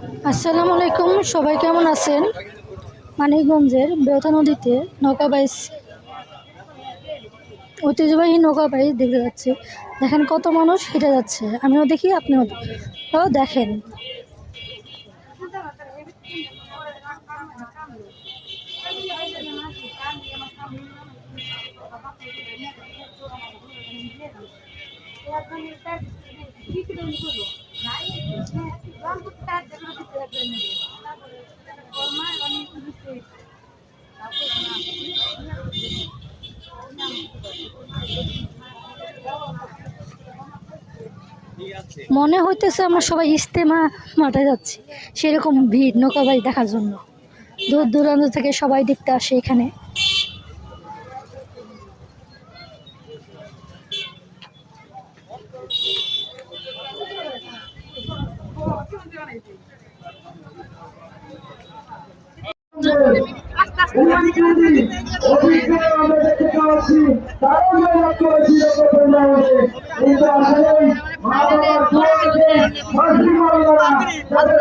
আসসালামু আলাইকুম, সবাই কেমন আছেন? মানিকগঞ্জের বেওতা নদীতে নৌকা বাইচ, ঐতিহ্যবাহী নৌকা বাইচ দেখতে যাচ্ছি। দেখেন কত মানুষ হেঁটে যাচ্ছে, আমিও দেখি আপনিও দেখেন। মনে হইতেছে আমরা সবাই ইজতেমা মাঠে যাচ্ছি, সেরকম ভিড় নৌকা বাইচ দেখার জন্য। দূর দূরান্ত থেকে সবাই দেখতে আসে এখানে। আমরা দেখতে পাচ্ছি তারাও মেহনত করেছিল প্রথম রাউন্ডে, কিন্তু আসলে মা বাবার দোয়া আছে মুসলিম বাংলারা যাদের